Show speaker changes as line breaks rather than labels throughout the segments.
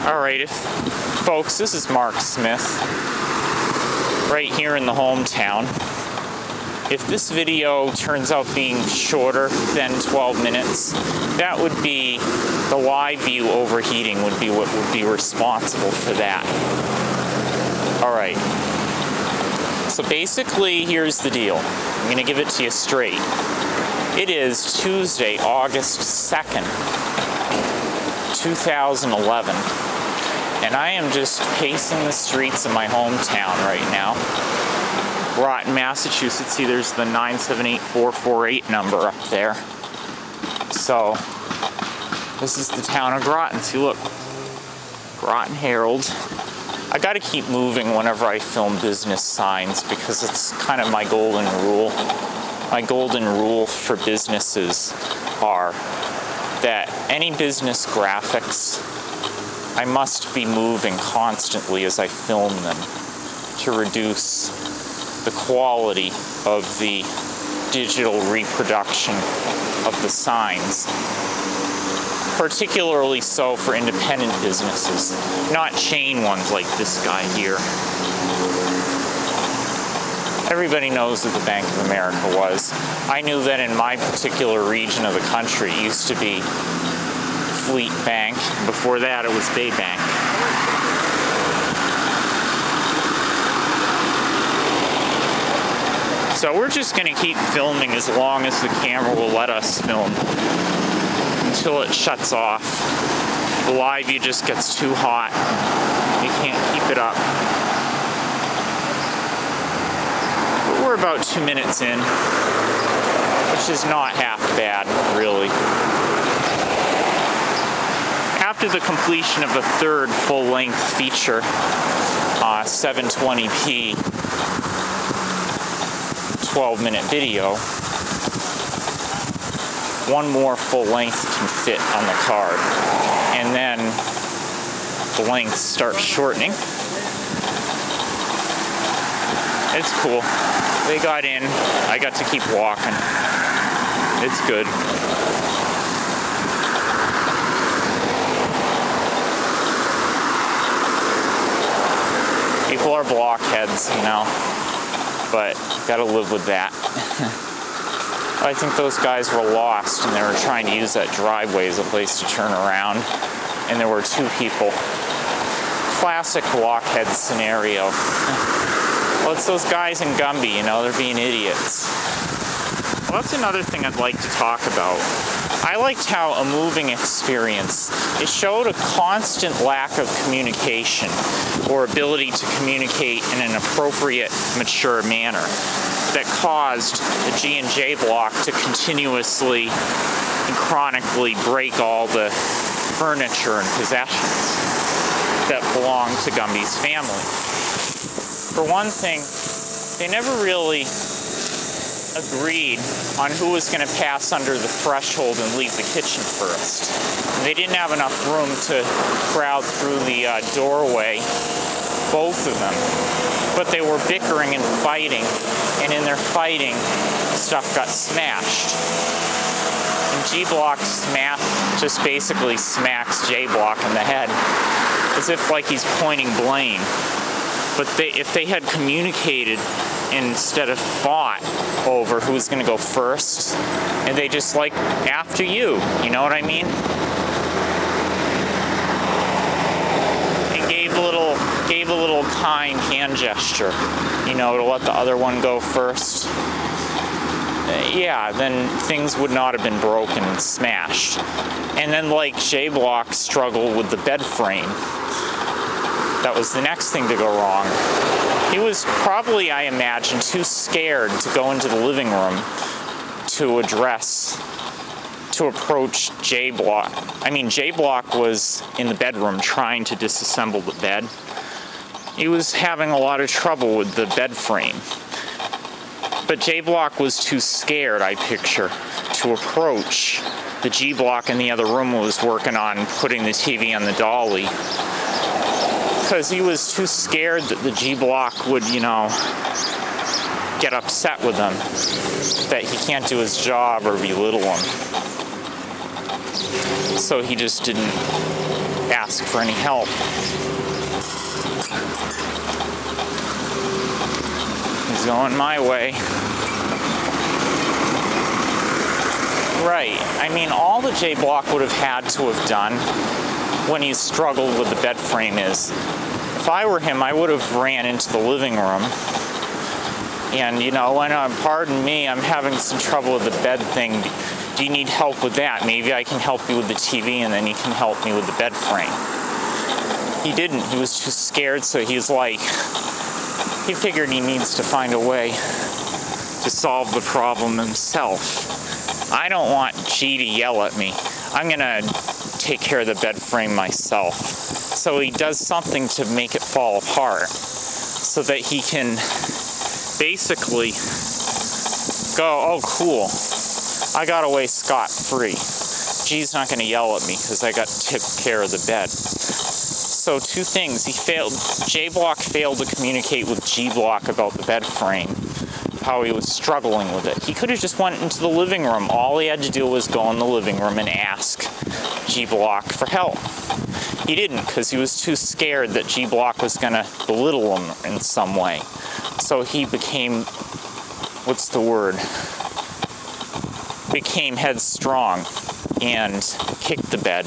Alright, folks, this is Mark Smith, right here in the hometown. If this video turns out being shorter than 12 minutes, that would be the live view overheating would be what would be responsible for that. Alright, so basically here's the deal. I'm going to give it to you straight. It is Tuesday, August 2nd, 2011. And I am just pacing the streets of my hometown right now. Groton, Massachusetts. See, there's the 978-448 number up there. So, this is the town of Groton. See, look. Groton Herald. I gotta keep moving whenever I film business signs because it's kind of my golden rule. My golden rule for businesses are that any business graphics, I must be moving constantly as I film them to reduce the quality of the digital reproduction of the signs. Particularly so for independent businesses, not chain ones like this guy here. Everybody knows what the Bank of America was. I knew that in my particular region of the country it used to be Fleet Bank. Before that, it was Bay Bank. So we're just going to keep filming as long as the camera will let us film until it shuts off. The live view just gets too hot. You can't keep it up. But we're about 2 minutes in, which is not half bad, really. After the completion of a third full-length feature, 720p, 12-minute video, one more full length can fit on the card. And then the length starts shortening. It's cool. They got in. I got to keep walking. It's good. People are blockheads, you know, but gotta live with that. I think those guys were lost and they were trying to use that driveway as a place to turn around, and there were two people. Classic blockhead scenario. Well, it's those guys in Gumby, you know, they're being idiots. Well, that's another thing I'd like to talk about. I liked how a moving experience, it showed a constant lack of communication or ability to communicate in an appropriate, mature manner that caused the G&J block to continuously and chronically break all the furniture and possessions that belonged to Gumby's family. For one thing, they never really agreed on who was going to pass under the threshold and leave the kitchen first. They didn't have enough room to crowd through the doorway, both of them. But they were bickering and fighting, and in their fighting, stuff got smashed. And G-Block just basically smacks J-Block in the head, as if like he's pointing blame. But if they had communicated instead of fought over who was going to go first, and they just like, after you know what I mean? And gave a little kind hand gesture, you know, to let the other one go first. Yeah, then things would not have been broken and smashed. And then like J-Block struggled with the bed frame. That was the next thing to go wrong. He was probably, I imagine, too scared to go into the living room to approach J-Block. I mean, J-Block was in the bedroom trying to disassemble the bed. He was having a lot of trouble with the bed frame. But J-Block was too scared, I picture, to approach the G-Block in the other room was working on putting the TV on the dolly. Because he was too scared that the G-Block would, you know, get upset with him, that he can't do his job or belittle him. So he just didn't ask for any help. He's going my way. Right. I mean, all the J Block would have had to have done when he struggled with the bed frame is, if I were him, I would have ran into the living room. And, you know, pardon me, I'm having some trouble with the bed thing. Do you need help with that? Maybe I can help you with the TV and then you can help me with the bed frame. He didn't. He was too scared, so he's like, he figured he needs to find a way to solve the problem himself. I don't want G to yell at me. I'm gonna take care of the bed frame myself. So he does something to make it fall apart so that he can basically go, oh cool, I got away scot-free. G's not gonna yell at me because I got to take care of the bed. So two things, J Block failed to communicate with G Block about the bed frame, how he was struggling with it. He could have just went into the living room. All he had to do was go in the living room and ask G Block for help. He didn't, because he was too scared that G Block was gonna belittle him in some way. So he became, became headstrong and kicked the bed.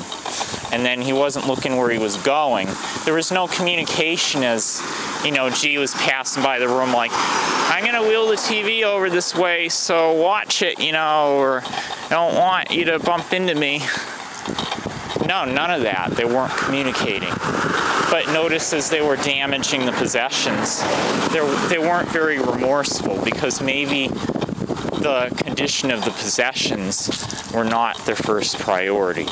And then he wasn't looking where he was going. There was no communication as, you know, G was passing by the room like, I'm gonna wheel the TV over this way, so watch it, you know, or I don't want you to bump into me. No, none of that. They weren't communicating. But notice as they were damaging the possessions, they weren't very remorseful because maybe the condition of the possessions were not their first priority.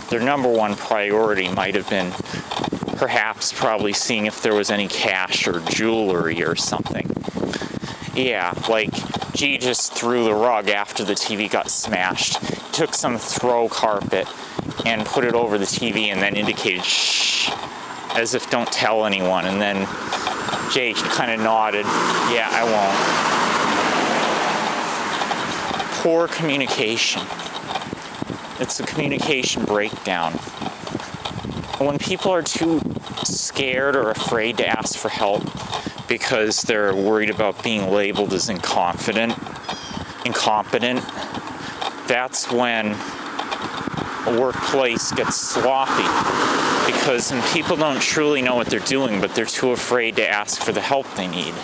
Their number one priority might have been perhaps probably seeing if there was any cash or jewelry or something. Yeah, like G just threw the rug after the TV got smashed, took some throw carpet and put it over the TV and then indicated shh, as if don't tell anyone, and then Jay kind of nodded, yeah, I won't. Poor communication. It's a communication breakdown. When people are too scared or afraid to ask for help because they're worried about being labeled as incompetent, that's when a workplace gets sloppy, because when people don't truly know what they're doing, but they're too afraid to ask for the help they need.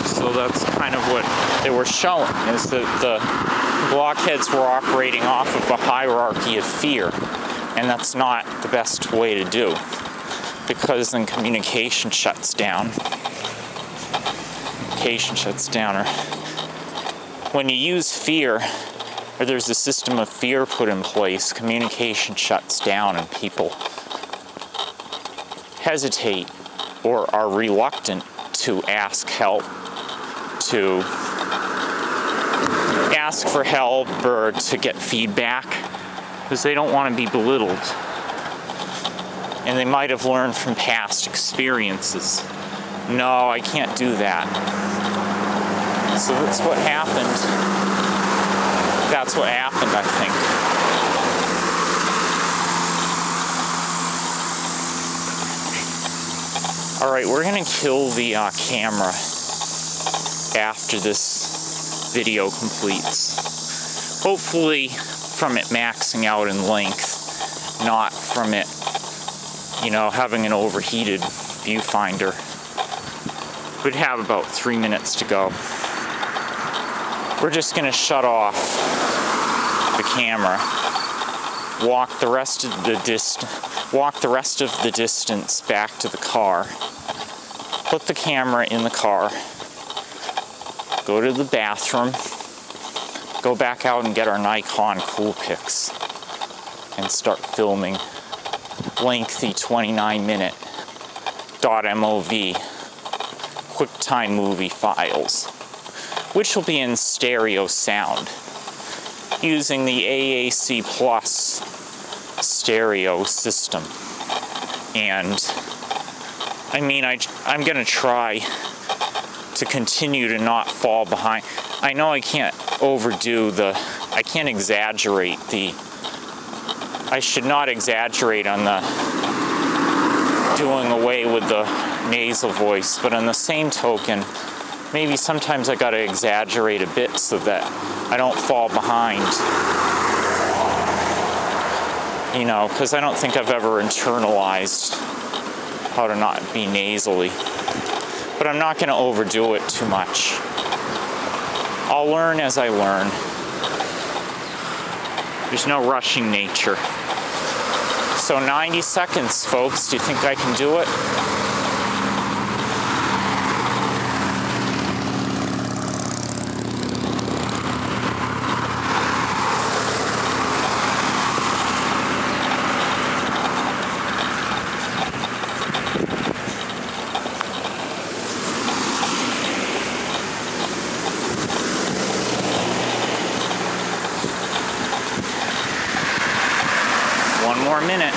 So that's kind of what they were showing, is that the blockheads were operating off of a hierarchy of fear, and that's not the best way to do, because then communication shuts down. Or when you use fear, or there's a system of fear put in place, communication shuts down and people hesitate or are reluctant to ask help, to ask for help or to get feedback, because they don't want to be belittled. And they might have learned from past experiences, no, I can't do that. So that's what happened. That's what happened, I think. All right, we're gonna kill the camera after this video completes. Hopefully from it maxing out in length, not from it, you know, having an overheated viewfinder. We'd have about 3 minutes to go. We're just gonna shut off the camera, walk the rest of the distance back to the car, put the camera in the car, go to the bathroom, go back out and get our Nikon Coolpix and start filming lengthy 29-minute .mov QuickTime movie files, which will be in stereo sound using the AAC Plus stereo system. And I mean, I'm gonna try to continue to not fall behind. I know I can't I can't exaggerate the I should not exaggerate on the doing away with the nasal voice, but on the same token, maybe sometimes I gotta exaggerate a bit so that I don't fall behind. You know, because I don't think I've ever internalized how to not be nasally. But I'm not gonna overdo it too much. I'll learn as I learn. There's no rushing nature. So 90 seconds, folks. Do you think I can do it? One more minute.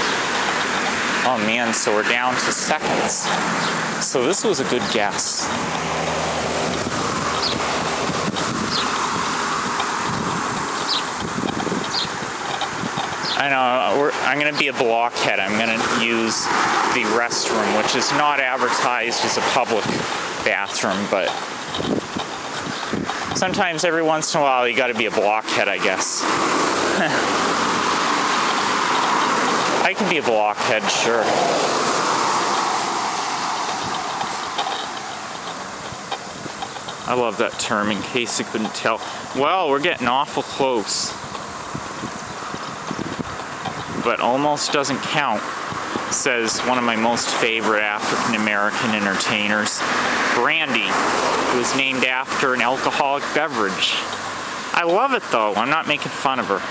Oh man, so we're down to seconds. So this was a good guess. I know, I'm gonna be a blockhead. I'm gonna use the restroom, which is not advertised as a public bathroom, but sometimes every once in a while you gotta be a blockhead, I guess. I can be a blockhead, sure. I love that term, in case you couldn't tell. Well, we're getting awful close. But almost doesn't count, says one of my most favorite African-American entertainers. Brandy was named after an alcoholic beverage. I love it though, I'm not making fun of her.